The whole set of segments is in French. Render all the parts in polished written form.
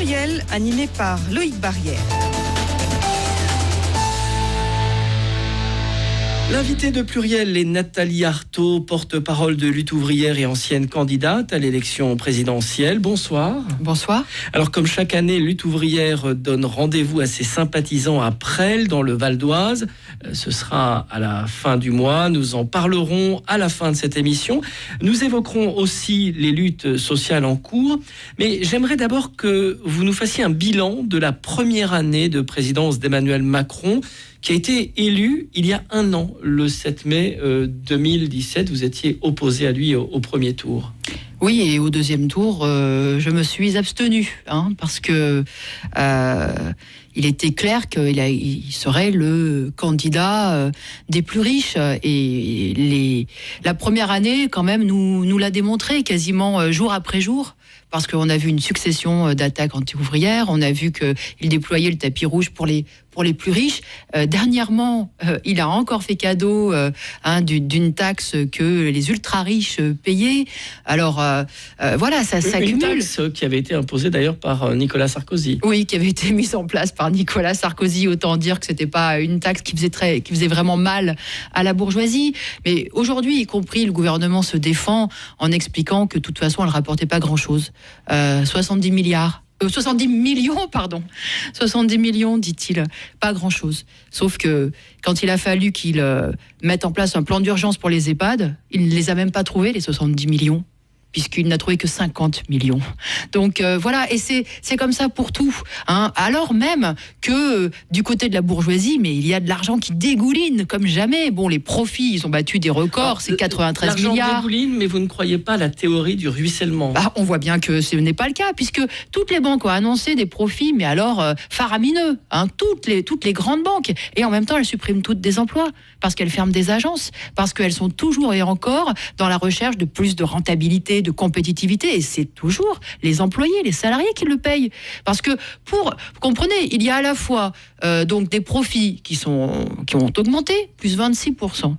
Pluriel, animé par Loïc Barrière. L'invité de Pluriel est Nathalie Arthaud, porte-parole de Lutte ouvrière et ancienne candidate à l'élection présidentielle. Bonsoir. Bonsoir. Alors, comme chaque année, Lutte ouvrière donne rendez-vous à ses sympathisants à Presles, dans le Val d'Oise. Ce sera à la fin du mois. Nous en parlerons à la fin de cette émission. Nous évoquerons aussi les luttes sociales en cours. Mais j'aimerais d'abord que vous nous fassiez un bilan de la première année de présidence d'Emmanuel Macron, qui a été élu il y a un an, le 7 mai 2017. Vous étiez opposé à lui au premier tour. Oui, et au deuxième tour, je me suis abstenue, parce que il était clair qu'il serait le candidat des plus riches. Et la première année, quand même, nous l'a démontré quasiment jour après jour. Parce qu'on a vu une succession d'attaques anti-ouvrières, on a vu qu'il déployait le tapis rouge pour les plus riches. Dernièrement, il a encore fait cadeau d'une taxe que les ultra-riches payaient. Alors, voilà, ça s'accumule. Une taxe qui avait été imposée d'ailleurs par Nicolas Sarkozy. Oui, qui avait été mise en place par Nicolas Sarkozy. Autant dire que ce n'était pas une taxe qui faisait vraiment mal à la bourgeoisie. Mais aujourd'hui, y compris, le gouvernement se défend en expliquant que de toute façon, elle ne rapportait pas grand-chose. 70 millions, dit-il. Pas grand-chose. Sauf que quand il a fallu qu'il mette en place un plan d'urgence pour les EHPAD, il ne les a même pas trouvés, les 70 millions. Puisqu'il n'a trouvé que 50 millions. Donc voilà, et c'est comme ça pour tout. Alors même que du côté de la bourgeoisie, mais il y a de l'argent qui dégouline comme jamais. Bon, les profits, ils ont battu des records, c'est 93 milliards. L'argent dégouline, mais vous ne croyez pas à la théorie du ruissellement? On voit bien que ce n'est pas le cas, puisque toutes les banques ont annoncé des profits, mais alors faramineux. Toutes les grandes banques. Et en même temps, elles suppriment toutes des emplois, parce qu'elles ferment des agences, parce qu'elles sont toujours et encore dans la recherche de plus de rentabilité, de compétitivité, et c'est toujours les employés, les salariés qui le payent. Parce que vous comprenez, il y a à la fois donc des profits qui ont augmenté, plus 26%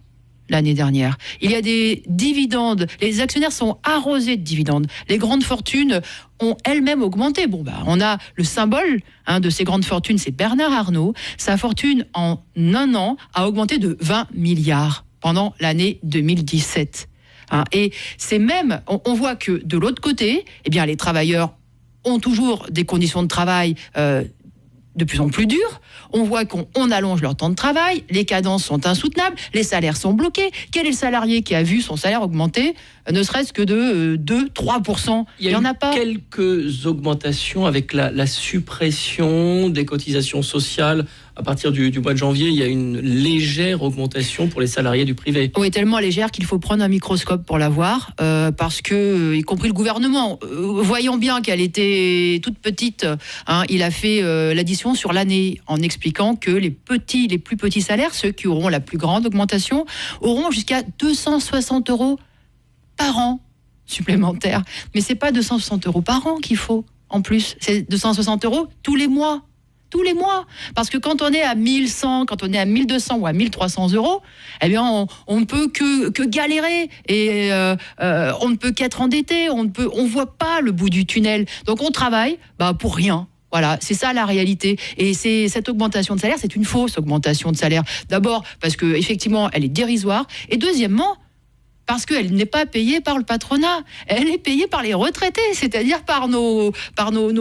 l'année dernière. Il y a des dividendes, les actionnaires sont arrosés de dividendes. Les grandes fortunes ont elles-mêmes augmenté. On a le symbole de ces grandes fortunes, c'est Bernard Arnault. Sa fortune en un an a augmenté de 20 milliards pendant l'année 2017. Et c'est même, on voit que de l'autre côté, les travailleurs ont toujours des conditions de travail de plus en plus dures. On voit qu'on allonge leur temps de travail, les cadences sont insoutenables, les salaires sont bloqués. Quel est le salarié qui a vu son salaire augmenter, ne serait-ce que de 2-3%? Il y en a pas. Quelques augmentations avec la suppression des cotisations sociales. À partir du mois de janvier, il y a une légère augmentation pour les salariés du privé. Oui, tellement légère qu'il faut prendre un microscope pour la voir, parce que, y compris le gouvernement, voyant bien qu'elle était toute petite, il a fait l'addition sur l'année en expliquant que les plus petits salaires, ceux qui auront la plus grande augmentation, auront jusqu'à 260 € par an supplémentaires. Mais c'est pas 260 € par an qu'il faut, en plus. C'est 260 € tous les mois. Tous les mois. Parce que quand on est à 1100, quand on est à 1200 ou à 1300 €, on ne peut que galérer. Et on ne peut qu'être endetté. On voit pas le bout du tunnel. Donc on travaille pour rien. Voilà, c'est ça la réalité. Et cette augmentation de salaire, c'est une fausse augmentation de salaire. D'abord, parce qu'effectivement, elle est dérisoire. Et deuxièmement, parce qu'elle n'est pas payée par le patronat. Elle est payée par les retraités, c'est-à-dire par nos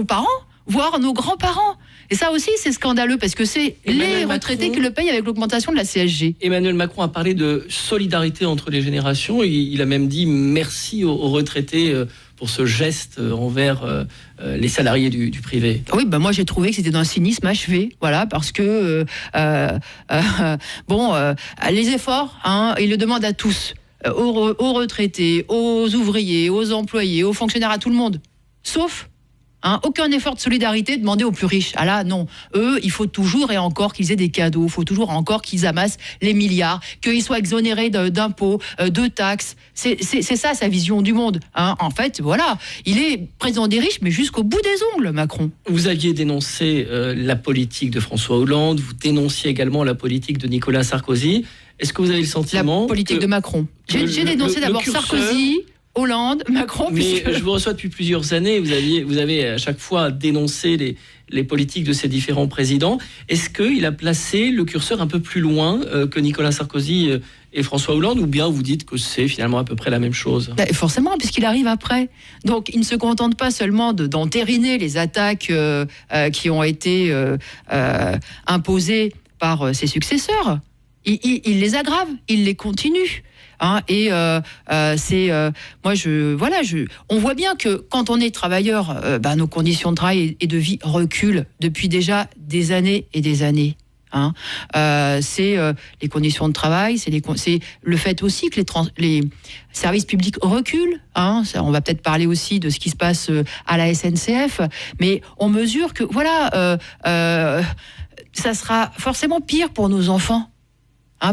parents, voire nos grands-parents. Et ça aussi, c'est scandaleux, parce que c'est les retraités qui le payent avec l'augmentation de la CSG. Emmanuel Macron a parlé de solidarité entre les générations. Il a même dit merci aux retraités pour ce geste envers les salariés du privé. Oui, moi j'ai trouvé que c'était d'un cynisme achevé, voilà, parce que les efforts, il le demande à tous, aux retraités, aux ouvriers, aux employés, aux fonctionnaires, à tout le monde, sauf aucun effort de solidarité demandé aux plus riches. Ah là, non. Eux, il faut toujours et encore qu'ils aient des cadeaux. Il faut toujours encore qu'ils amassent les milliards, qu'ils soient exonérés d'impôts, de taxes. C'est ça, sa vision du monde. En fait, voilà. Il est président des riches, mais jusqu'au bout des ongles, Macron. Vous aviez dénoncé la politique de François Hollande. Vous dénonciez également la politique de Nicolas Sarkozy. Est-ce que vous avez le sentiment... La politique de Macron. J'ai dénoncé d'abord Sarkozy... Hollande, Macron. Mais je vous reçois depuis plusieurs années. Vous avez à chaque fois dénoncé les politiques de ces différents présidents. Est-ce qu'il a placé le curseur un peu plus loin que Nicolas Sarkozy et François Hollande, ou bien vous dites que c'est finalement à peu près la même chose? Forcément, puisqu'il arrive après. Donc, il ne se contente pas seulement d'entériner les attaques qui ont été imposées par ses successeurs. Il les aggrave, il les continue. On voit bien que quand on est travailleur, nos conditions de travail et de vie reculent depuis déjà des années et des années. C'est les conditions de travail, c'est le fait aussi que les services publics reculent. On va peut-être parler aussi de ce qui se passe à la SNCF, mais on mesure que ça sera forcément pire pour nos enfants.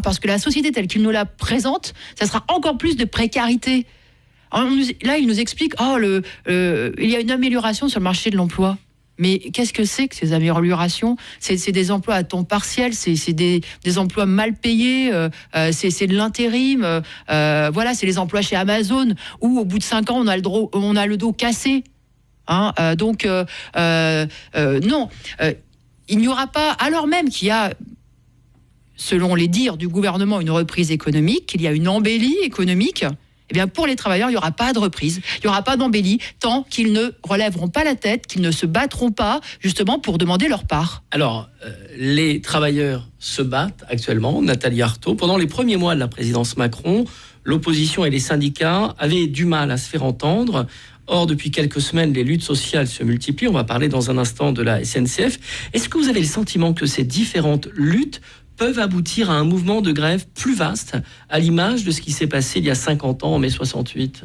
Parce que la société telle qu'il nous la présente, ça sera encore plus de précarité. Là, il nous explique, il y a une amélioration sur le marché de l'emploi. Mais qu'est-ce que c'est que ces améliorations ? C'est des emplois à temps partiel, c'est des emplois mal payés, c'est de l'intérim. C'est les emplois chez Amazon où au bout de 5 ans, on a le dos cassé. Non. Il n'y aura pas, alors même qu'il y a, selon les dires du gouvernement, une reprise économique, qu'il y a une embellie économique, eh bien pour les travailleurs, il n'y aura pas de reprise, il n'y aura pas d'embellie, tant qu'ils ne relèveront pas la tête, qu'ils ne se battront pas, justement, pour demander leur part. Alors, les travailleurs se battent actuellement, Nathalie Arthaud. Pendant les premiers mois de la présidence Macron, l'opposition et les syndicats avaient du mal à se faire entendre. Or, depuis quelques semaines, les luttes sociales se multiplient. On va parler dans un instant de la SNCF. Est-ce que vous avez le sentiment que ces différentes luttes peuvent aboutir à un mouvement de grève plus vaste, à l'image de ce qui s'est passé il y a 50 ans, en mai 68 ?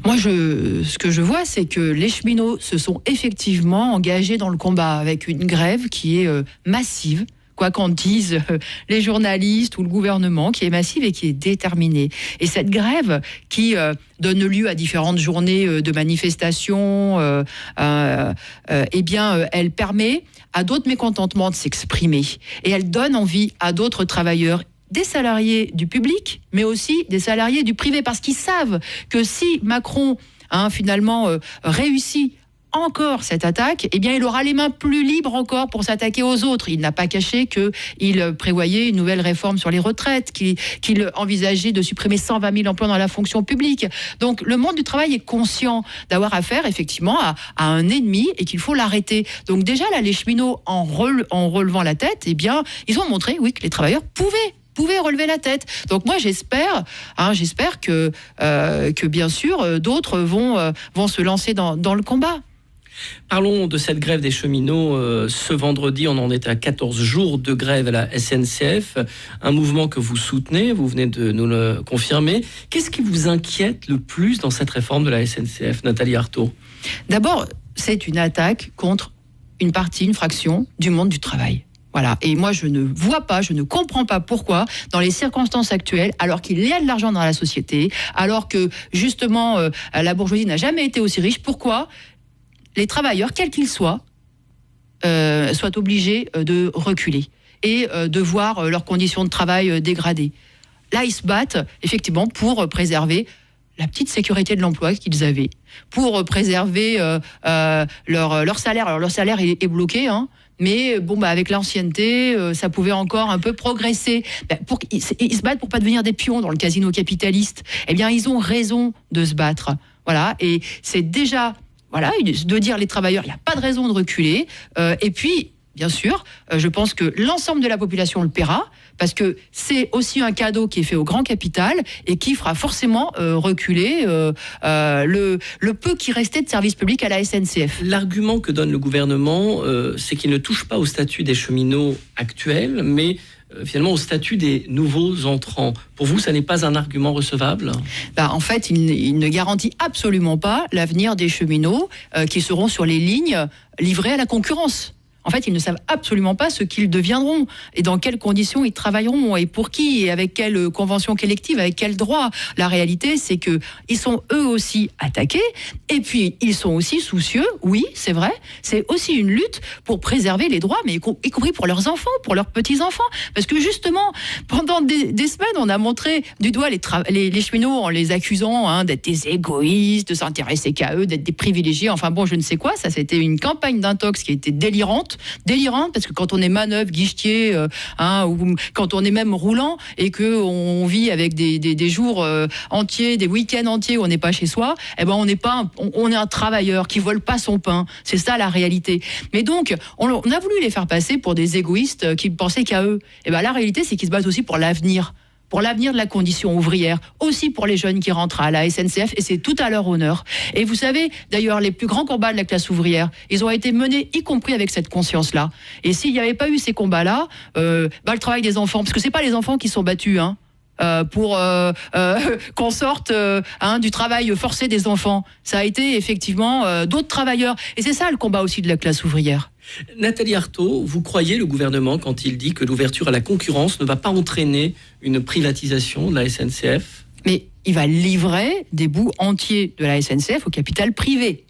Moi, ce que je vois, c'est que les cheminots se sont effectivement engagés dans le combat avec une grève qui est massive, quoi qu'en disent les journalistes ou le gouvernement, qui est massive et qui est déterminée. Et cette grève qui donne lieu à différentes journées de manifestations, elle permet à d'autres mécontentements de s'exprimer. Et elle donne envie à d'autres travailleurs, des salariés du public, mais aussi des salariés du privé, parce qu'ils savent que si Macron, finalement, réussit encore cette attaque, eh bien, il aura les mains plus libres encore pour s'attaquer aux autres. Il n'a pas caché qu'il prévoyait une nouvelle réforme sur les retraites, qu'il envisageait de supprimer 120 000 emplois dans la fonction publique. Donc, le monde du travail est conscient d'avoir affaire, effectivement, à un ennemi et qu'il faut l'arrêter. Donc, déjà, là, les cheminots, en relevant la tête, eh bien, ils ont montré, oui, que les travailleurs pouvaient relever la tête. Donc moi j'espère que bien sûr d'autres vont se lancer dans le combat. Parlons de cette grève des cheminots. Ce vendredi, on en est à 14 jours de grève à la SNCF, un mouvement que vous soutenez, vous venez de nous le confirmer. Qu'est-ce qui vous inquiète le plus dans cette réforme de la SNCF, Nathalie Arthaud ? D'abord, c'est une attaque contre une fraction du monde du travail. Voilà. Et moi, je ne comprends pas pourquoi, dans les circonstances actuelles, alors qu'il y a de l'argent dans la société, alors que, justement, la bourgeoisie n'a jamais été aussi riche, pourquoi les travailleurs, quels qu'ils soient obligés de reculer et de voir leurs conditions de travail dégradées. Là, ils se battent, effectivement, pour préserver la petite sécurité de l'emploi qu'ils avaient, pour préserver leur salaire. Alors, leur salaire est bloqué, mais avec l'ancienneté, ça pouvait encore un peu progresser. Ils se battent pour pas devenir des pions dans le casino capitaliste. Eh bien, ils ont raison de se battre. Voilà, et c'est déjà, de dire les travailleurs, il n'y a pas de raison de reculer. Et puis, bien sûr, je pense que l'ensemble de la population le paiera, parce que c'est aussi un cadeau qui est fait au grand capital et qui fera forcément reculer le peu qui restait de service public à la SNCF. L'argument que donne le gouvernement, c'est qu'il ne touche pas au statut des cheminots actuels, mais finalement au statut des nouveaux entrants. Pour vous, ça n'est pas un argument recevable ? En fait, il ne garantit absolument pas l'avenir des cheminots qui seront sur les lignes livrées à la concurrence. En fait, ils ne savent absolument pas ce qu'ils deviendront et dans quelles conditions ils travailleront et pour qui et avec quelle convention collective, avec quel droit. La réalité, c'est que ils sont eux aussi attaqués et puis ils sont aussi soucieux. Oui, c'est vrai. C'est aussi une lutte pour préserver les droits, mais y compris pour leurs enfants, pour leurs petits-enfants. Parce que justement, pendant des semaines, on a montré du doigt les cheminots en les accusant d'être des égoïstes, de s'intéresser qu'à eux, d'être des privilégiés. Enfin bon, je ne sais quoi. Ça, c'était une campagne d'intox qui a été délirante, parce que quand on est manœuvre, guichetier, ou quand on est même roulant et qu'on vit avec des jours entiers, des week-ends entiers où on n'est pas chez soi, on est un travailleur qui vole pas son pain. C'est ça la réalité. Mais donc, on a voulu les faire passer pour des égoïstes qui pensaient qu'à eux. La réalité, c'est qu'ils se battent aussi pour l'avenir de la condition ouvrière, aussi pour les jeunes qui rentrent à la SNCF, et c'est tout à leur honneur. Et vous savez, d'ailleurs, les plus grands combats de la classe ouvrière, ils ont été menés, y compris avec cette conscience-là. Et s'il n'y avait pas eu ces combats-là, le travail des enfants, parce que c'est pas les enfants qui sont battus, pour qu'on sorte du travail forcé des enfants. Ça a été effectivement d'autres travailleurs. Et c'est ça le combat aussi de la classe ouvrière. Nathalie Arthaud, vous croyez le gouvernement quand il dit que l'ouverture à la concurrence ne va pas entraîner une privatisation de la SNCF ? Mais il va livrer des bouts entiers de la SNCF au capital privé.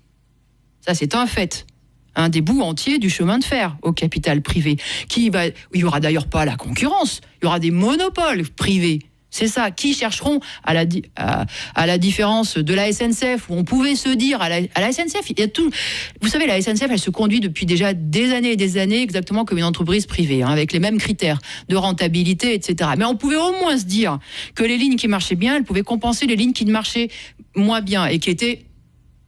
Ça, c'est un fait. Des bouts entiers du chemin de fer au capital privé. Il n'y aura d'ailleurs pas la concurrence. Il y aura des monopoles privés. C'est ça, qui chercheront à la différence de la SNCF, où on pouvait se dire à la SNCF, il y a tout. Vous savez, la SNCF, elle se conduit depuis déjà des années et des années exactement comme une entreprise privée, avec les mêmes critères de rentabilité, etc. Mais on pouvait au moins se dire que les lignes qui marchaient bien, elles pouvaient compenser les lignes qui ne marchaient moins bien et qui étaient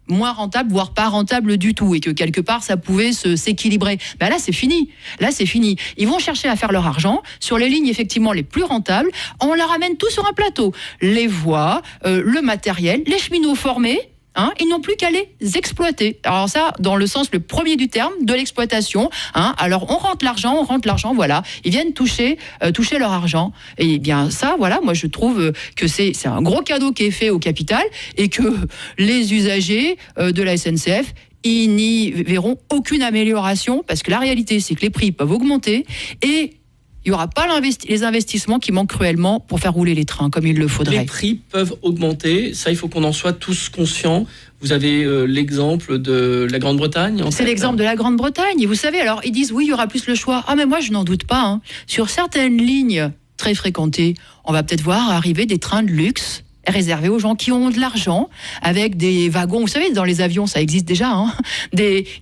moins rentable, voire pas rentable du tout, et que quelque part ça pouvait s'équilibrer. Là, c'est fini. Ils vont chercher à faire leur argent sur les lignes effectivement les plus rentables. On leur ramène tout sur un plateau. Les voies, le matériel, les cheminots formés. Ils n'ont plus qu'à les exploiter. Alors ça, dans le sens le premier du terme, de l'exploitation. Alors on rentre l'argent, voilà. Ils viennent toucher leur argent. Et bien ça, voilà, moi je trouve que c'est un gros cadeau qui est fait au capital et que les usagers de la SNCF, ils n'y verront aucune amélioration parce que la réalité, c'est que les prix peuvent augmenter et il n'y aura pas les investissements qui manquent cruellement pour faire rouler les trains comme il le faudrait. Les prix peuvent augmenter, ça il faut qu'on en soit tous conscients. Vous avez l'exemple de la Grande-Bretagne C'est l'exemple de la Grande-Bretagne. Et vous savez, alors ils disent oui, il y aura plus le choix. Mais moi je n'en doute pas. Sur certaines lignes très fréquentées, on va peut-être voir arriver des trains de luxe réservé aux gens qui ont de l'argent, avec des wagons. Vous savez, dans les avions, ça existe déjà.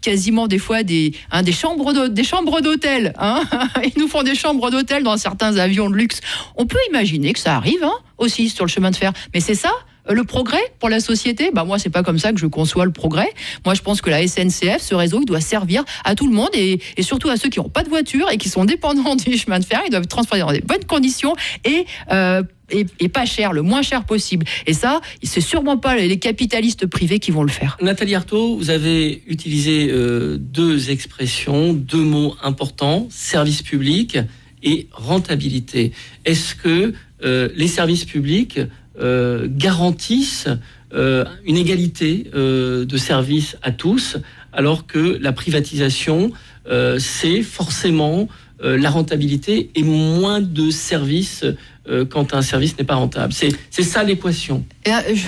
Quasiment des fois des chambres d'hôtel. Ils nous font des chambres d'hôtel dans certains avions de luxe. On peut imaginer que ça arrive aussi sur le chemin de fer. Mais c'est ça le progrès pour la société. Moi, c'est pas comme ça que je conçois le progrès. Moi, je pense que la SNCF, ce réseau, il doit servir à tout le monde et surtout à ceux qui n'ont pas de voiture et qui sont dépendants du chemin de fer. Ils doivent être transportés dans des bonnes conditions et pas cher, le moins cher possible. Et ça, c'est sûrement pas les capitalistes privés qui vont le faire. Nathalie Arthaud, vous avez utilisé deux expressions, deux mots importants, service public et rentabilité. Est-ce que les services publics garantissent une égalité de services à tous, alors que la privatisation, c'est forcément la rentabilité et moins de services quand un service n'est pas rentable. C'est ça l'équation.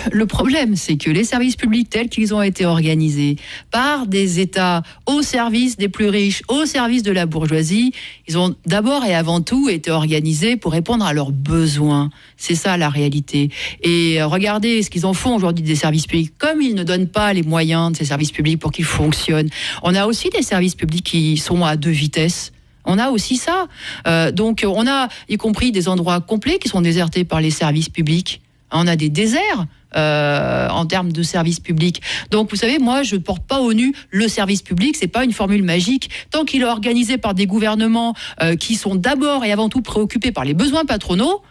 Le problème, c'est que les services publics tels qu'ils ont été organisés par des États au service des plus riches, au service de la bourgeoisie, ils ont d'abord et avant tout été organisés pour répondre à leurs besoins. C'est ça la réalité. Et regardez ce qu'ils en font aujourd'hui des services publics. Comme ils ne donnent pas les moyens de ces services publics pour qu'ils fonctionnent, on a aussi des services publics qui sont à deux vitesses. On a aussi ça. Donc, on a, y compris des endroits complets qui sont désertés par les services publics. On a des déserts en termes de services publics. Donc, vous savez, moi, je ne porte pas au nu le service public. C'est pas une formule magique. Tant qu'il est organisé par des gouvernements qui sont d'abord et avant tout préoccupés par les besoins patronaux,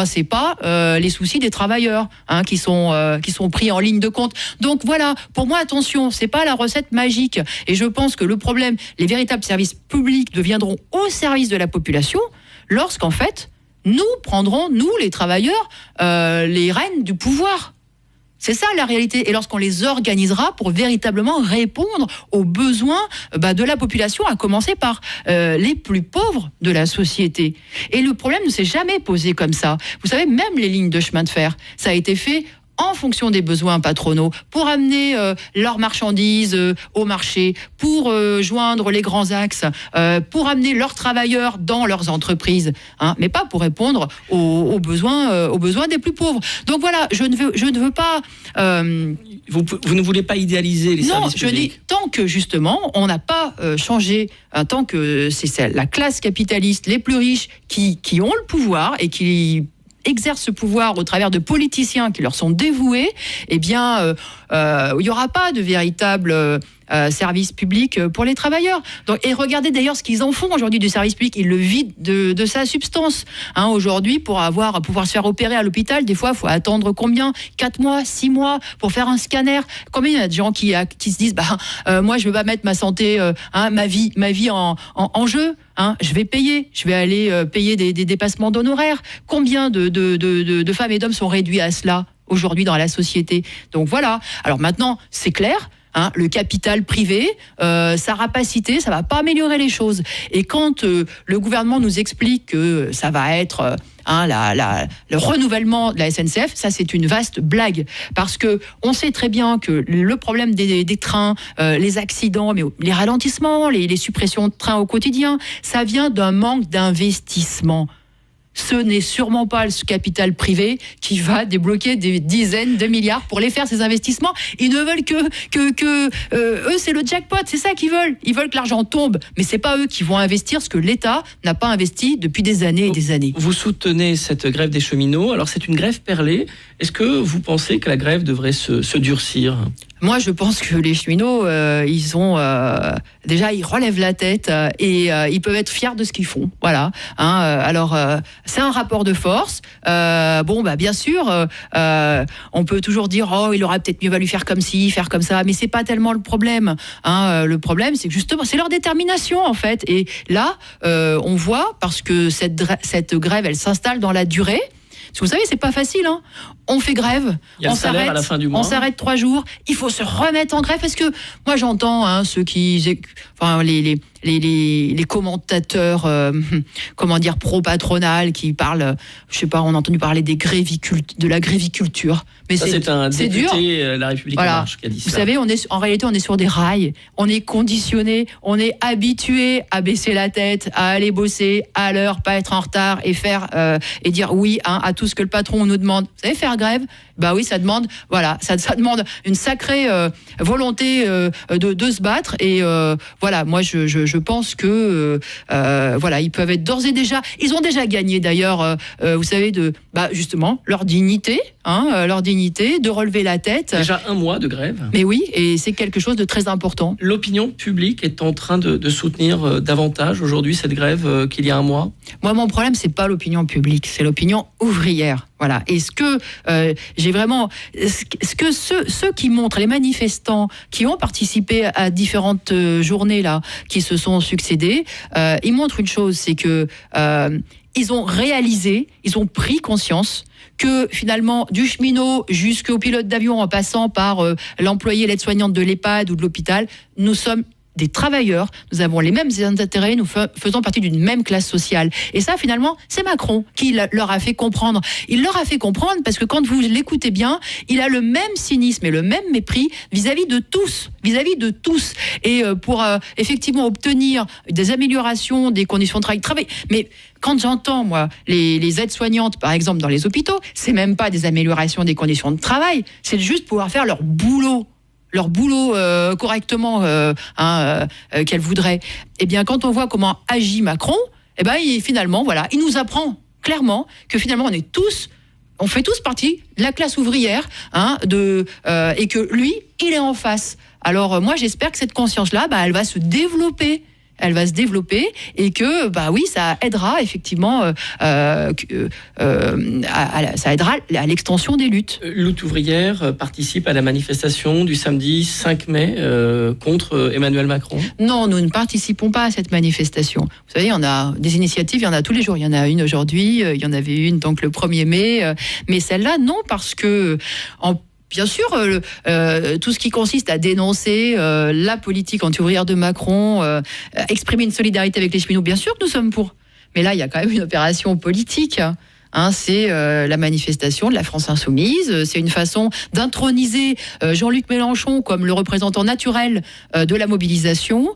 c'est pas les soucis des travailleurs qui sont pris en ligne de compte. Donc voilà, pour moi, attention, c'est pas la recette magique. Et je pense que le problème, les véritables services publics deviendront au service de la population lorsqu'en fait, nous prendrons, nous les travailleurs, les rênes du pouvoir. C'est ça la réalité. Et lorsqu'on les organisera pour véritablement répondre aux besoins de la population, à commencer par les plus pauvres de la société. Et le problème ne s'est jamais posé comme ça. Vous savez, même les lignes de chemin de fer, ça a été fait en fonction des besoins patronaux, pour amener leurs marchandises au marché, pour joindre les grands axes, pour amener leurs travailleurs dans leurs entreprises, mais pas pour répondre aux besoins des plus pauvres. Donc voilà, je ne veux pas... Vous ne voulez pas idéaliser les services publics ? Non, je dis, tant que justement, on n'a pas changé, tant que c'est la classe capitaliste, les plus riches, qui ont le pouvoir et qui exercent ce pouvoir au travers de politiciens qui leur sont dévoués, eh bien, il n'y aura pas de véritable service public pour les travailleurs. Donc, et regardez d'ailleurs ce qu'ils en font aujourd'hui du service public. Ils le vident de sa substance. Aujourd'hui, pour pouvoir se faire opérer à l'hôpital, des fois, il faut attendre combien ? 4 mois, 6 mois pour faire un scanner. Combien il y a de gens qui se disent moi, je ne veux pas mettre ma santé, ma vie en jeu. Je vais payer. Je vais aller payer des dépassements d'honoraires. Combien de femmes et d'hommes sont réduits à cela aujourd'hui dans la société ? Donc voilà. Alors maintenant, c'est clair. Le capital privé, sa rapacité, ça va pas améliorer les choses. Et quand le gouvernement nous explique que ça va être le renouvellement de la SNCF, ça c'est une vaste blague. Parce que on sait très bien que le problème des trains, les accidents, mais les ralentissements, les suppressions de trains au quotidien, ça vient d'un manque d'investissement. Ce n'est sûrement pas le capital privé qui va débloquer des dizaines de milliards pour les faire, ces investissements. Ils ne veulent que eux, c'est le jackpot, c'est ça qu'ils veulent. Ils veulent que l'argent tombe, mais c'est pas eux qui vont investir ce que l'État n'a pas investi depuis des années et des années. Vous soutenez cette grève des cheminots. Alors c'est une grève perlée. Est-ce que vous pensez que la grève devrait se durcir ? Moi, je pense que les cheminots, déjà, ils relèvent la tête et ils peuvent être fiers de ce qu'ils font. Voilà. Alors, c'est un rapport de force. Bien sûr, on peut toujours dire, il aurait peut-être mieux valu faire comme ci, faire comme ça, mais c'est pas tellement le problème. Le problème, c'est que justement, c'est leur détermination en fait. Et là, on voit, parce que cette grève, elle s'installe dans la durée. Parce que vous savez, c'est pas facile. On fait grève, on s'arrête à la fin du mois. On s'arrête 3 jours. Il faut se remettre en grève parce que moi j'entends ceux les commentateurs, pro-patronal qui parlent. Je sais pas, on a entendu parler de la gréviculture. Mais c'est un député dur. La République en marche qui a dit ça. Vous savez, en réalité, on est sur des rails. On est conditionné, on est habitué à baisser la tête, à aller bosser à l'heure, pas être en retard et faire et dire oui à tout ce que le patron nous demande. Vous savez, faire grève, oui, ça demande une sacrée volonté de se battre. Et moi, je pense que ils peuvent être d'ores et déjà. Ils ont déjà gagné d'ailleurs, vous savez, justement leur dignité, de relever la tête. Déjà 1 mois de grève. Mais oui, et c'est quelque chose de très important. L'opinion publique est en train de soutenir davantage aujourd'hui cette grève qu'il y a 1 mois. Moi, mon problème, c'est pas l'opinion publique, c'est l'opinion ouvrière. Voilà. Et ce que ceux qui montrent, les manifestants qui ont participé à différentes journées là, qui se sont succédées, ils montrent une chose, c'est que ils ont réalisé, ils ont pris conscience que finalement, du cheminot jusqu'au pilote d'avion, en passant par l'employé, l'aide-soignante de l'EHPAD ou de l'hôpital, nous sommes des travailleurs, nous avons les mêmes intérêts, nous faisons partie d'une même classe sociale. Et ça, finalement, c'est Macron qui leur a fait comprendre. Il leur a fait comprendre parce que quand vous l'écoutez bien, il a le même cynisme et le même mépris vis-à-vis de tous. Et pour effectivement obtenir des améliorations des conditions de travail. Mais quand j'entends, moi, les aides-soignantes, par exemple, dans les hôpitaux, c'est même pas des améliorations des conditions de travail, c'est juste pouvoir faire leur boulot correctement qu'elle voudrait. Eh bien, quand on voit comment agit Macron, finalement, il nous apprend clairement que finalement, on fait tous partie de la classe ouvrière, et que lui, il est en face. Alors, moi, j'espère que cette conscience-là, elle va se développer. Et que ça aidera effectivement ça aidera à l'extension des luttes. Lutte ouvrière participe à la manifestation du samedi 5 mai contre Emmanuel Macron. Non, nous ne participons pas à cette manifestation. Vous savez, on a des initiatives, il y en a tous les jours. Il y en a une aujourd'hui, il y en avait une donc le 1er mai, mais celle-là non, parce que Bien sûr, tout ce qui consiste à dénoncer la politique anti-ouvrière de Macron, exprimer une solidarité avec les cheminots, bien sûr que nous sommes pour. Mais là, il y a quand même une opération politique. C'est la manifestation de la France insoumise. C'est une façon d'introniser Jean-Luc Mélenchon comme le représentant naturel de la mobilisation,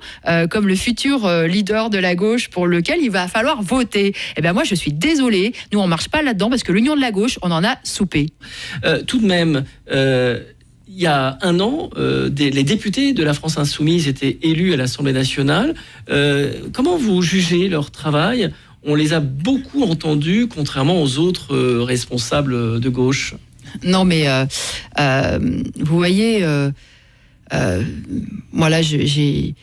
comme le futur leader de la gauche pour lequel il va falloir voter. Eh bien moi, je suis désolée. Nous, on ne marche pas là-dedans parce que l'Union de la gauche, on en a soupé. Tout de même... il y a un an, les députés de la France insoumise étaient élus à l'Assemblée nationale. Comment vous jugez leur travail ? On les a beaucoup entendus, contrairement aux autres responsables de gauche. Non, mais vous voyez, moi là, j'ai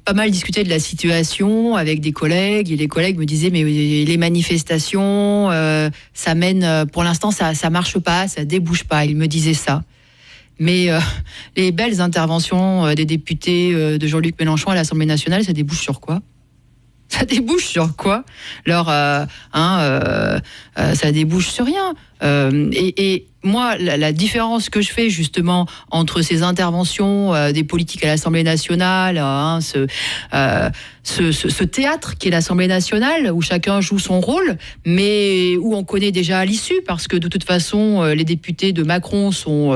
pas mal discuté de la situation avec des collègues, et les collègues me disaient mais les manifestations, ça mène, pour l'instant, ça marche pas, ça débouche pas. Ils me disaient ça. Mais les belles interventions des députés de Jean-Luc Mélenchon à l'Assemblée nationale, ça débouche sur quoi ? Ça débouche sur quoi ? Alors, ça débouche sur rien. Et moi, la différence que je fais justement entre ces interventions des politiques à l'Assemblée nationale, ce théâtre qui est l'Assemblée nationale, où chacun joue son rôle, mais où on connaît déjà l'issue, parce que de toute façon, les députés de Macron sont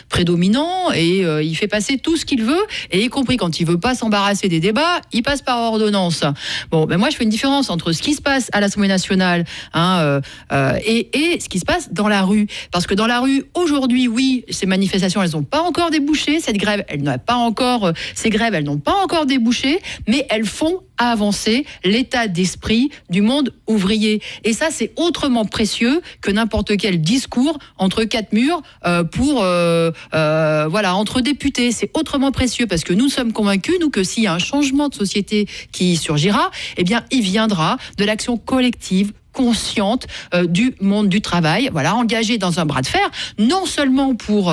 prédominants, et il fait passer tout ce qu'il veut, et y compris quand il veut pas s'embarrasser des débats, il passe par ordonnance. Bon, ben moi, je fais une différence entre ce qui se passe à l'Assemblée nationale et ce qui se passe dans la rue. Parce que dans la rue, aujourd'hui, oui, ces manifestations, elles n'ont pas encore débouché. Cette grève, ces grèves, elles n'ont pas encore débouché, mais elles font avancer l'état d'esprit du monde ouvrier. Et ça, c'est autrement précieux que n'importe quel discours entre quatre murs entre députés. C'est autrement précieux parce que nous sommes convaincus, nous, que s'il y a un changement de société qui surgira, eh bien, il viendra de l'action collective, consciente du monde du travail, engagés dans un bras de fer, non seulement pour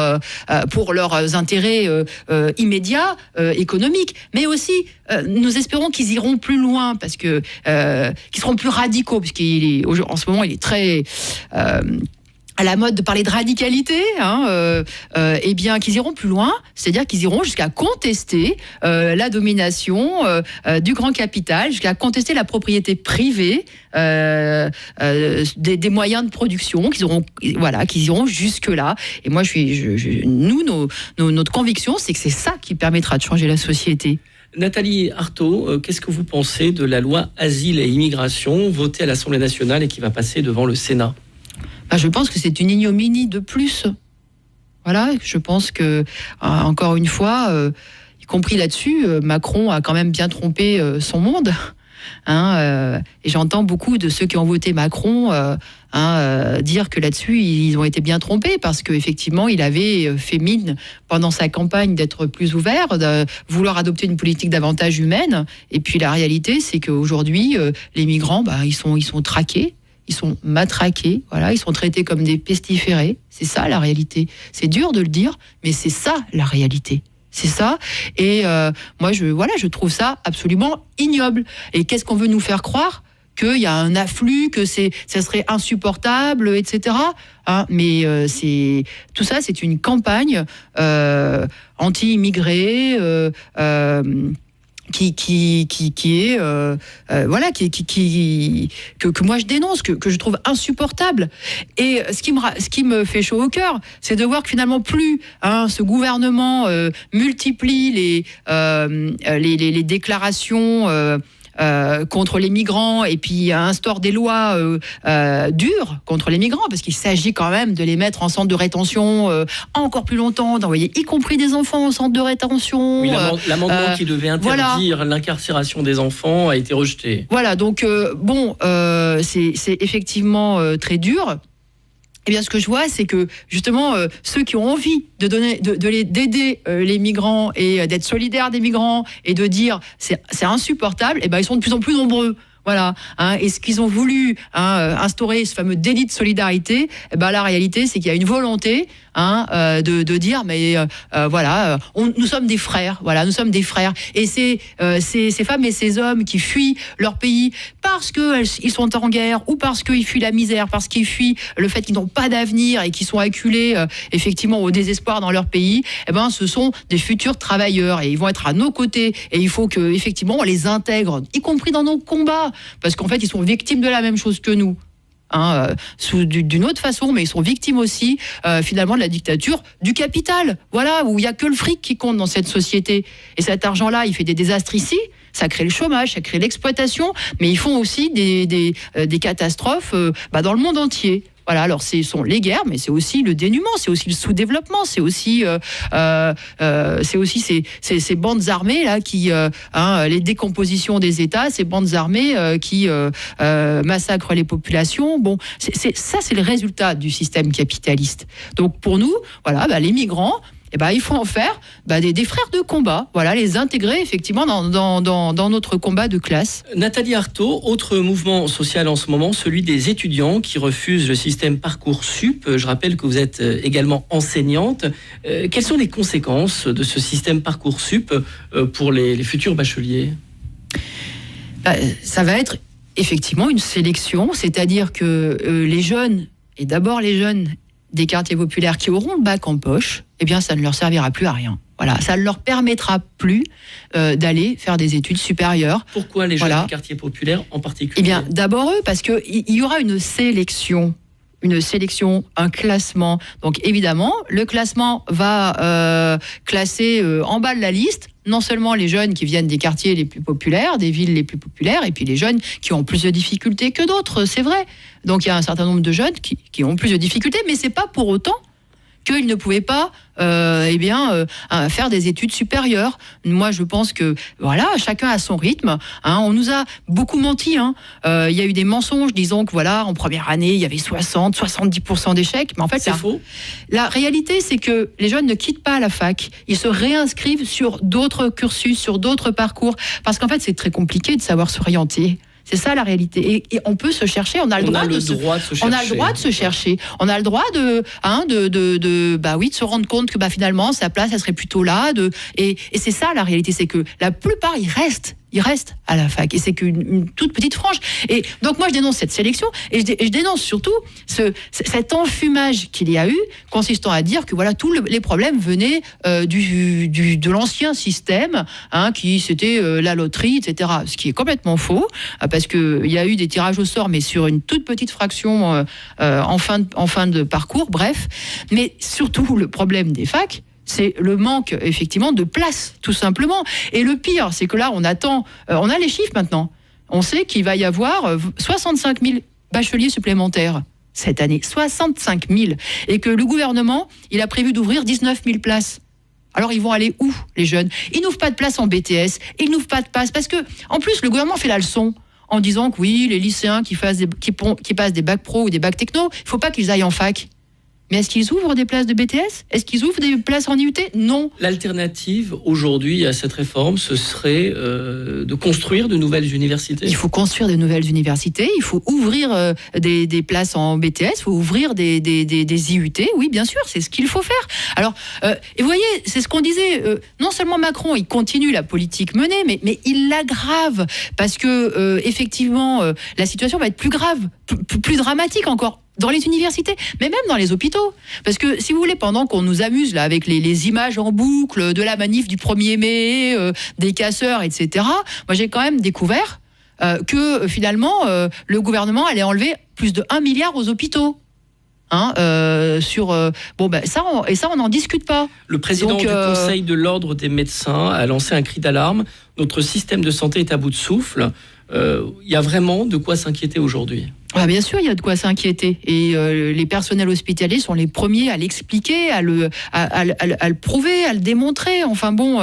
leurs intérêts immédiats, économiques, mais aussi nous espérons qu'ils iront plus loin, parce que qu'ils seront plus radicaux, parce qu'en ce moment il est très à la mode de parler de radicalité, eh bien qu'ils iront plus loin, c'est-à-dire qu'ils iront jusqu'à contester la domination du grand capital, jusqu'à contester la propriété privée des moyens de production, qu'ils iront jusque là. Et moi, notre conviction, c'est que c'est ça qui permettra de changer la société. Nathalie Arthaud, qu'est-ce que vous pensez de la loi Asile et Immigration votée à l'Assemblée nationale et qui va passer devant le Sénat ? Je pense que c'est une ignominie de plus. Je pense que, encore une fois, y compris là-dessus, Macron a quand même bien trompé son monde. Et j'entends beaucoup de ceux qui ont voté Macron dire que là-dessus, ils ont été bien trompés, parce qu'effectivement, il avait fait mine pendant sa campagne d'être plus ouvert, de vouloir adopter une politique davantage humaine. Et puis la réalité, c'est qu'aujourd'hui, les migrants, ils sont traqués. Ils sont matraqués, ils sont traités comme des pestiférés. C'est ça la réalité. C'est dur de le dire, mais c'est ça la réalité. C'est ça. Et moi, je trouve ça absolument ignoble. Et qu'est-ce qu'on veut nous faire croire ? Qu'il y a un afflux, que ça serait insupportable, etc. Mais tout ça, c'est une campagne anti-immigrés. Que moi je dénonce, que je trouve insupportable. Et ce qui me fait chaud au cœur, c'est de voir que finalement plus ce gouvernement multiplie les déclarations contre les migrants, et puis instaure des lois dures contre les migrants, parce qu'il s'agit quand même de les mettre en centre de rétention encore plus longtemps, d'envoyer y compris des enfants en centre de rétention. Oui, l'amendement qui devait interdire l'incarcération des enfants a été rejeté. Donc c'est effectivement très dur. Eh bien, ce que je vois, c'est que justement, ceux qui ont envie d'aider les migrants et d'être solidaires des migrants et de dire c'est insupportable, ils sont de plus en plus nombreux. Et ce qu'ils ont voulu instaurer, ce fameux délit de solidarité, la réalité, c'est qu'il y a une volonté de dire mais voilà, nous sommes des frères, voilà, nous sommes des frères. Et ces femmes et ces hommes qui fuient leur pays parce qu'ils sont en guerre ou parce qu'ils fuient la misère, parce qu'ils fuient le fait qu'ils n'ont pas d'avenir et qu'ils sont acculés effectivement au désespoir dans leur pays, eh ben, ce sont des futurs travailleurs et ils vont être à nos côtés et il faut que effectivement on les intègre, y compris dans nos combats, parce qu'en fait ils sont victimes de la même chose que nous. D'une autre façon, mais ils sont victimes aussi finalement de la dictature du capital, voilà, où il n'y a que le fric qui compte dans cette société. Et cet argent-là, il fait des désastres ici, ça crée le chômage, ça crée l'exploitation, mais ils font aussi des catastrophes dans le monde entier. Voilà, alors ce sont les guerres, mais c'est aussi le dénuement, c'est aussi le sous-développement, c'est aussi ces bandes armées là qui, les décompositions des États, ces bandes armées qui massacrent les populations. Bon, ça c'est le résultat du système capitaliste. Donc pour nous, voilà, les migrants. Il faut en faire des frères de combat, voilà, les intégrer effectivement dans notre combat de classe. Nathalie Arthaud, autre mouvement social en ce moment, celui des étudiants qui refusent le système Parcoursup. Je rappelle que vous êtes également enseignante. Quelles sont les conséquences de ce système Parcoursup pour les futurs bacheliers ? Ça va être effectivement une sélection, c'est-à-dire que les jeunes, et d'abord les jeunes des quartiers populaires qui auront le bac en poche, eh bien, ça ne leur servira plus à rien. Voilà, ça ne leur permettra plus d'aller faire des études supérieures. Pourquoi les jeunes des quartiers populaires en particulier ? Eh bien, d'abord eux, parce qu'il y aura une sélection, un classement. Donc évidemment, le classement va classer en bas de la liste non seulement les jeunes qui viennent des quartiers les plus populaires, des villes les plus populaires, et puis les jeunes qui ont plus de difficultés que d'autres, c'est vrai. Donc il y a un certain nombre de jeunes qui ont plus de difficultés, mais c'est pas pour autant qu'ils ne pouvaient pas faire des études supérieures. Moi, je pense que voilà, chacun a son rythme. On nous a beaucoup menti. Il y a eu des mensonges disant que voilà, en première année, il y avait 70% d'échecs. Mais en fait, c'est faux. La réalité, c'est que les jeunes ne quittent pas la fac. Ils se réinscrivent sur d'autres cursus, sur d'autres parcours. Parce qu'en fait, c'est très compliqué de savoir s'orienter. C'est ça la réalité. Et on peut se chercher, on a le droit de se chercher. On a le droit de se chercher. On a le droit de se rendre compte que finalement sa place elle serait plutôt là. Et c'est ça la réalité, c'est que la plupart ils restent à la fac et c'est qu'une toute petite frange. Et donc moi je dénonce cette sélection et je dénonce surtout cet enfumage qu'il y a eu consistant à dire que voilà tous les problèmes venaient de l'ancien système qui c'était la loterie, etc. Ce qui est complètement faux parce qu'il y a eu des tirages au sort mais sur une toute petite fraction en fin de parcours, bref. Mais surtout le problème des facs, c'est le manque, effectivement, de place, tout simplement. Et le pire, c'est que là, on a les chiffres maintenant. On sait qu'il va y avoir 65 000 bacheliers supplémentaires cette année. 65 000. Et que le gouvernement, il a prévu d'ouvrir 19 000 places. Alors, ils vont aller où, les jeunes ? Ils n'ouvrent pas de place en BTS, ils n'ouvrent pas de place. Parce que, en plus, le gouvernement fait la leçon en disant que oui, les lycéens qui passent des bacs pro ou des bacs techno, il ne faut pas qu'ils aillent en fac. Mais est-ce qu'ils ouvrent des places de BTS ? Est-ce qu'ils ouvrent des places en IUT ? Non. L'alternative aujourd'hui à cette réforme, ce serait de construire de nouvelles universités. Il faut construire de nouvelles universités, il faut ouvrir des places en BTS, il faut ouvrir des IUT, oui bien sûr, c'est ce qu'il faut faire. Alors, et vous voyez, c'est ce qu'on disait, non seulement Macron, il continue la politique menée, mais il l'aggrave, parce que effectivement, la situation va être plus grave, plus dramatique encore. Dans les universités, mais même dans les hôpitaux. Parce que, si vous voulez, pendant qu'on nous amuse là, avec les images en boucle de la manif du 1er mai, des casseurs, etc., moi j'ai quand même découvert que finalement, le gouvernement allait enlever plus de 1 milliard aux hôpitaux. Ça on n'en discute pas. Le président du Conseil de l'Ordre des médecins a lancé un cri d'alarme. Notre système de santé est à bout de souffle. Il y a vraiment de quoi s'inquiéter aujourd'hui. Bien sûr, il y a de quoi s'inquiéter. Et les personnels hospitaliers sont les premiers à l'expliquer, à le prouver, à le démontrer. Enfin bon,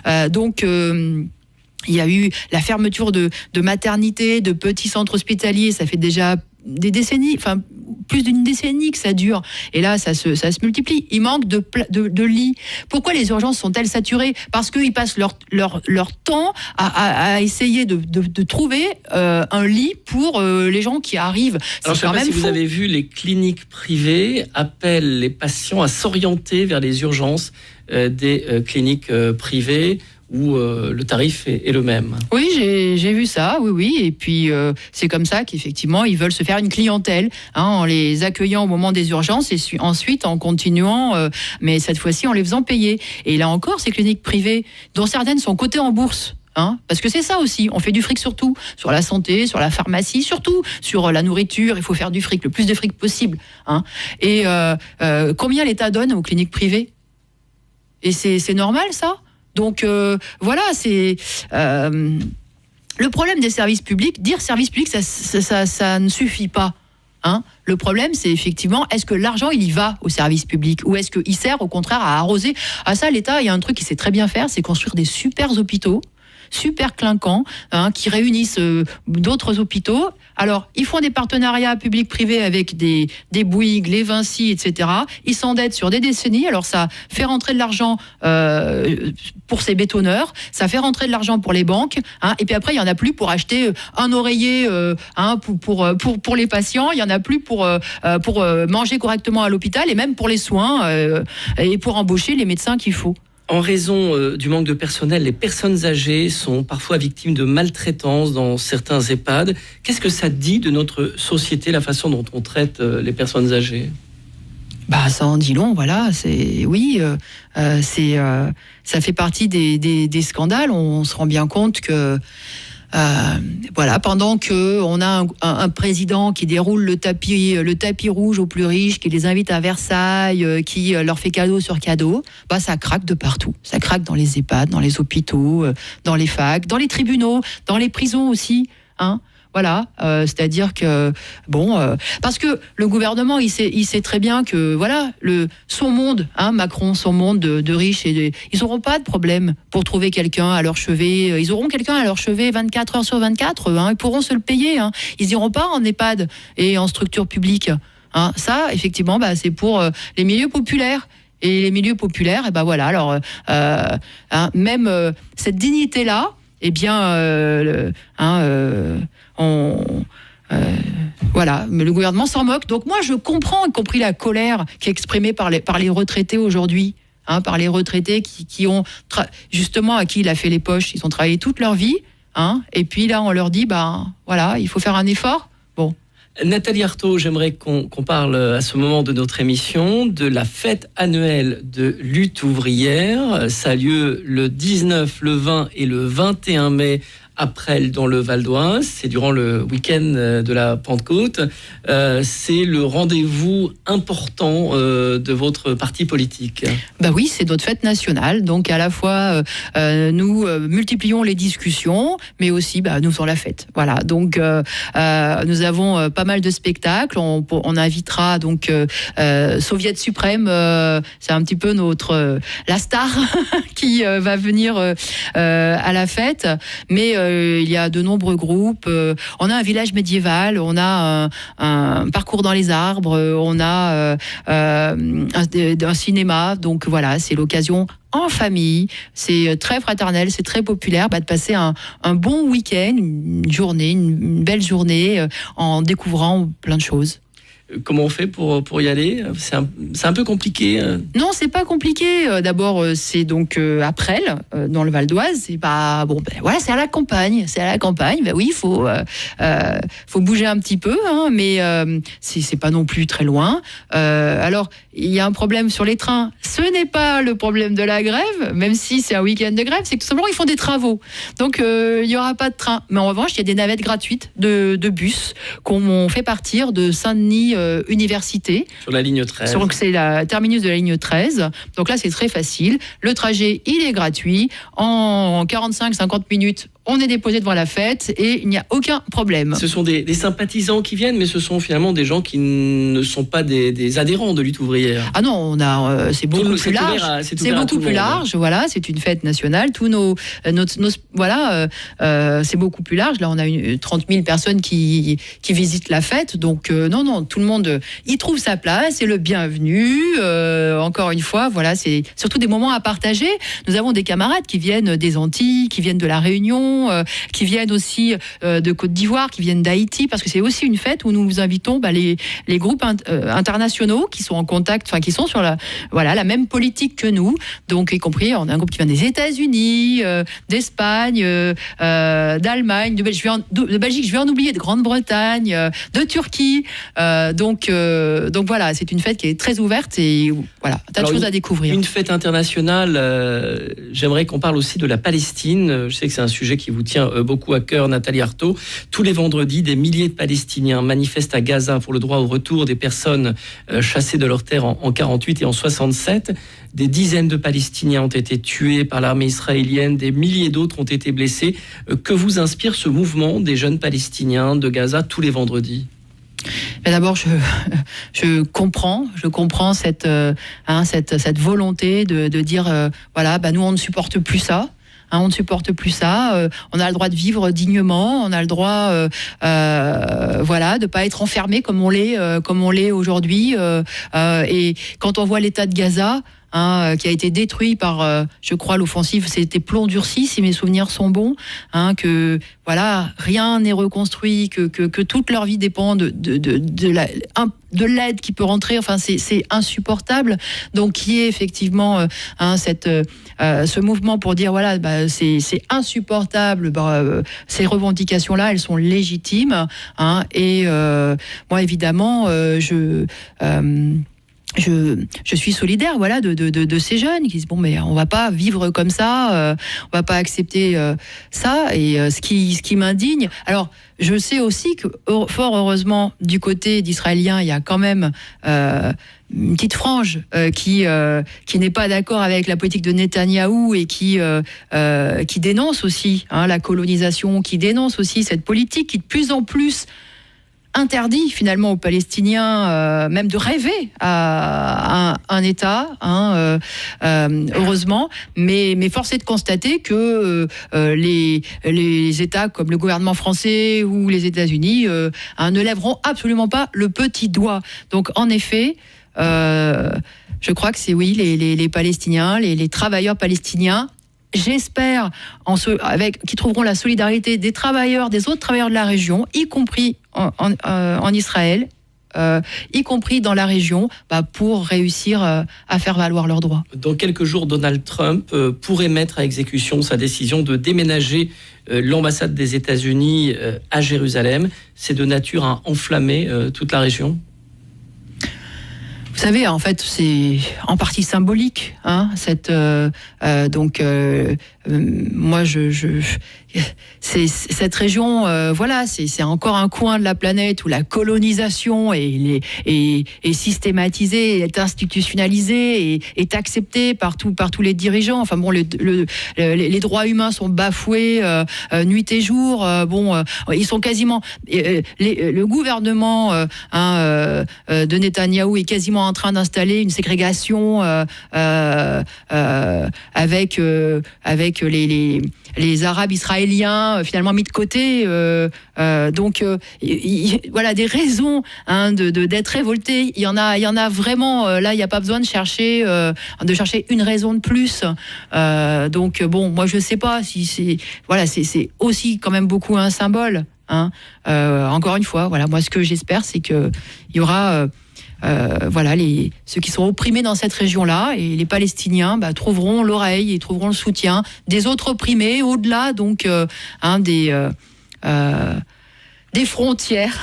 il y a eu la fermeture de maternités, de petits centres hospitaliers. Ça fait déjà des décennies, enfin plus d'une décennie que ça dure. Et là, ça se multiplie. Il manque de lits. Pourquoi les urgences sont-elles saturées ? Parce qu'ils passent leur temps à essayer de trouver un lit pour les gens qui arrivent. Alors, je ne sais pas si vous avez vu, les cliniques privées appellent les patients à s'orienter vers les urgences des cliniques privées où le tarif est le même. Oui, j'ai vu ça, oui. Et puis, c'est comme ça qu'effectivement, ils veulent se faire une clientèle, en les accueillant au moment des urgences et ensuite en continuant, mais cette fois-ci en les faisant payer. Et là encore, ces cliniques privées, dont certaines sont cotées en bourse, parce que c'est ça aussi, on fait du fric sur tout, sur la santé, sur la pharmacie, surtout sur la nourriture, il faut faire du fric, le plus de fric possible. Et combien l'État donne aux cliniques privées ? Et c'est normal, ça ? Donc voilà, c'est le problème des services publics. Dire service public, ça ne suffit pas. Le problème, c'est effectivement, est-ce que l'argent, il y va au service public ou est-ce qu'il sert au contraire à arroser ? À ça, l'État, il y a un truc qu'il sait très bien faire, c'est construire des super hôpitaux, super clinquants, qui réunissent d'autres hôpitaux. Alors, ils font des partenariats publics-privés avec des Bouygues, les Vinci, etc. Ils s'endettent sur des décennies. Alors, ça fait rentrer de l'argent pour ces bétonneurs, ça fait rentrer de l'argent pour les banques, et puis après, il n'y en a plus pour acheter un oreiller pour les patients, il n'y en a plus pour manger correctement à l'hôpital, et même pour les soins, et pour embaucher les médecins qu'il faut. En raison du manque de personnel, les personnes âgées sont parfois victimes de maltraitance dans certains EHPAD. Qu'est-ce que ça dit de notre société, la façon dont on traite les personnes âgées ? Ça en dit long, voilà. Ça fait partie des scandales. On se rend bien compte que pendant que on a un président qui déroule le tapis rouge aux plus riches, qui les invite à Versailles, qui leur fait cadeau sur cadeau, ça craque de partout. Ça craque dans les EHPAD, dans les hôpitaux, dans les facs, dans les tribunaux, dans les prisons aussi. Voilà, c'est-à-dire que parce que le gouvernement il sait très bien que voilà son monde, Macron, son monde de riches, ils n'auront pas de problème pour trouver quelqu'un à leur chevet. Ils auront quelqu'un à leur chevet 24 heures sur 24. Ils pourront se le payer. Ils n'iront pas en EHPAD et en structure publique. Ça, effectivement, c'est pour les milieux populaires. Et les milieux populaires, alors même cette dignité-là, mais le gouvernement s'en moque. Donc moi, je comprends, y compris la colère qui est exprimée par les retraités aujourd'hui, par les retraités qui ont justement à qui il a fait les poches. Ils ont travaillé toute leur vie, et puis là, on leur dit, il faut faire un effort. Bon. Nathalie Arthaud, j'aimerais qu'on parle à ce moment de notre émission de la fête annuelle de lutte ouvrière. Ça a lieu le 19, le 20 et le 21 mai à Presles dans le Val d'Oise. C'est durant le week-end de la Pentecôte. C'est le rendez-vous important de votre parti politique. Oui, c'est notre fête nationale. Donc à la fois, nous multiplions les discussions, mais aussi nous faisons la fête. Voilà. Donc nous avons pas mal de spectacles. On invitera donc Soviet Suprême. C'est un petit peu la star qui va venir à la fête. Mais il y a de nombreux groupes. On a un village médiéval, on a un parcours dans les arbres, on a un cinéma. Donc voilà, c'est l'occasion en famille. C'est très fraternel, c'est très populaire de passer un bon week-end, une belle journée en découvrant plein de choses. Comment on fait pour y aller ? C'est un peu compliqué. Non, c'est pas compliqué. D'abord, c'est donc à Presles, dans le Val d'Oise. C'est c'est à la campagne. Oui, il faut bouger un petit peu, mais c'est pas non plus très loin. Alors, il y a un problème sur les trains. Ce n'est pas le problème de la grève, même si c'est un week-end de grève, c'est que tout simplement ils font des travaux. Donc, il y aura pas de train. Mais en revanche, il y a des navettes gratuites de bus qu'on fait partir de Saint-Denis Université. Sur la ligne 13. Donc c'est la terminus de la ligne 13. Donc là, c'est très facile. Le trajet, il est gratuit. En 45-50 minutes, on est déposé devant la fête et il n'y a aucun problème. Ce sont des sympathisants qui viennent, mais ce sont finalement des gens qui ne sont pas des adhérents de Lutte ouvrière. Ah non, c'est beaucoup plus large. C'est beaucoup plus large. Voilà, c'est une fête nationale. Tous c'est beaucoup plus large. Là, on a 30 000 personnes qui visitent la fête. Donc non, tout le monde y trouve sa place et le bienvenu. Encore une fois, voilà, c'est surtout des moments à partager. Nous avons des camarades qui viennent des Antilles, qui viennent de la Réunion, qui viennent aussi de Côte d'Ivoire, qui viennent d'Haïti, parce que c'est aussi une fête où nous invitons les groupes internationaux qui sont en contact, enfin qui sont sur la même politique que nous. Donc y compris, on a un groupe qui vient des États-Unis, d'Espagne, d'Allemagne, de Belgique, je vais en oublier, de Grande-Bretagne, de Turquie. Donc voilà, c'est une fête qui est très ouverte et voilà, tas de choses à découvrir. Une fête internationale, j'aimerais qu'on parle aussi de la Palestine. Je sais que c'est un sujet qui vous tient beaucoup à cœur, Nathalie Arthaud. Tous les vendredis, des milliers de Palestiniens manifestent à Gaza pour le droit au retour des personnes chassées de leurs terres en 48 et en 67. Des dizaines de Palestiniens ont été tués par l'armée israélienne, des milliers d'autres ont été blessés. Que vous inspire ce mouvement des jeunes Palestiniens de Gaza tous les vendredis ? Mais d'abord, je comprends cette volonté de dire nous on ne supporte plus ça. On ne supporte plus ça. On a le droit de vivre dignement. On a le droit, de pas être enfermé comme on l'est aujourd'hui. Et quand on voit l'état de Gaza, qui a été détruit par, je crois, l'offensive, c'était Plomb Durci, si mes souvenirs sont bons, que voilà, rien n'est reconstruit, que toute leur vie dépend de l'aide qui peut rentrer. Enfin, c'est insupportable. Donc, il y a effectivement ce mouvement pour dire c'est insupportable. Ces revendications-là, elles sont légitimes. Et moi, évidemment, je suis solidaire, de ces jeunes qui disent mais on va pas vivre comme ça, on va pas accepter ça. Et ce qui m'indigne. Alors, je sais aussi que fort heureusement du côté d'Israéliens, il y a quand même une petite frange qui n'est pas d'accord avec la politique de Netanyahou et qui dénonce aussi la colonisation, qui dénonce aussi cette politique qui de plus en plus interdit finalement aux Palestiniens même de rêver à un État, heureusement, mais force est de constater que les États comme le gouvernement français ou les États-Unis ne lèveront absolument pas le petit doigt. Donc en effet, je crois que c'est les Palestiniens, les travailleurs palestiniens, j'espère qui trouveront la solidarité des autres travailleurs de la région, y compris en Israël, y compris dans la région, pour réussir à faire valoir leurs droits. Dans quelques jours, Donald Trump pourrait mettre à exécution sa décision de déménager l'ambassade des États-Unis à Jérusalem. C'est de nature à enflammer toute la région ? Vous savez, en fait, c'est en partie symbolique. Moi, c'est cette région, c'est encore un coin de la planète où la colonisation est systématisée, est institutionnalisée, et est acceptée par tous les dirigeants. Enfin bon, les droits humains sont bafoués nuit et jour. Ils sont quasiment le gouvernement de Netanyahou est quasiment en train d'installer une ségrégation avec les Arabes israéliens finalement mis de côté. Voilà des raisons d'être révolté. Il y en a vraiment. Là, il n'y a pas besoin de chercher une raison de plus. Moi je sais pas si c'est aussi quand même beaucoup un symbole. Encore une fois, moi ce que j'espère, c'est que il y aura ceux qui sont opprimés dans cette région-là, et les Palestiniens trouveront l'oreille et trouveront le soutien des autres opprimés, au-delà des frontières.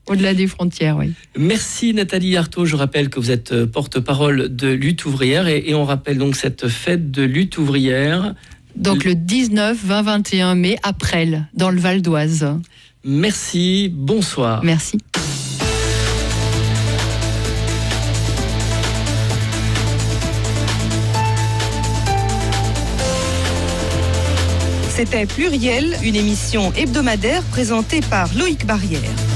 Au-delà des frontières, oui. Merci Nathalie Arthaud. Je rappelle que vous êtes porte-parole de Lutte ouvrière et on rappelle donc cette fête de Lutte ouvrière. Donc le 19, 20, 21 mai à Presles, dans le Val d'Oise. Merci, bonsoir. Merci. C'était Pluriel, une émission hebdomadaire présentée par Loïc Barrière.